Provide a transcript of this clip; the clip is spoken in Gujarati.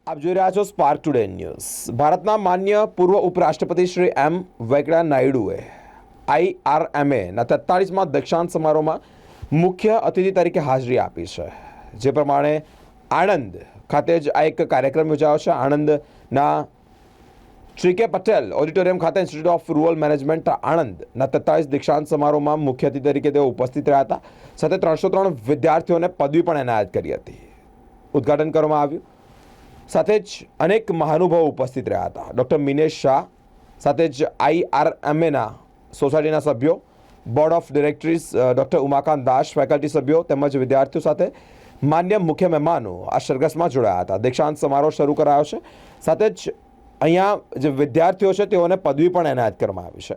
આપ જોઈ રહ્યા છો સ્પાર્ક ટુડે ન્યૂઝ। ભારતના માન્ય પૂર્વ ઉપરાષ્ટ્રપતિ શ્રી એમ વેંકૈયા નાયડુએ IRMAના 43મા દીક્ષાંત સમારોહમાં મુખ્ય અતિથિ તરીકે હાજરી આપી છે। જે પ્રમાણે આણંદ ખાતે જ આ એક કાર્યક્રમ યોજાયો છે। આણંદના શ્રી કે પટેલ ઓડિટોરિયમ ખાતે ઇન્સ્ટિટ્યૂટ ઓફ રૂરલ મેનેજમેન્ટ આણંદના 43 દીક્ષાંત સમારોહમાં મુખ્ય અતિથિ તરીકે તેઓ ઉપસ્થિત રહ્યા હતા। સાથે 303 વિદ્યાર્થીઓને પદવી પણ એનાયત કરી હતી। ઉદ્ઘાટન કરવામાં આવ્યું। સાથે જ અનેક મહાનુભાવો ઉપસ્થિત રહ્યા હતા। ડૉક્ટર મિનેશ શાહ સાથે જ IRMAના સોસાયટીના સભ્યો, board of directors doctor Umakant Das, faculty સભ્યો તેમજ વિદ્યાર્થીઓ સાથે માન્ય મુખ્ય મહેમાનો આ સરઘસમાં જોડાયા હતા। દીક્ષાંત સમારોહ શરૂ કરાયો છે। સાથે જ અહીંયા જે વિદ્યાર્થીઓ છે તેઓને પદવી પણ એનાયત કરવામાં આવી છે।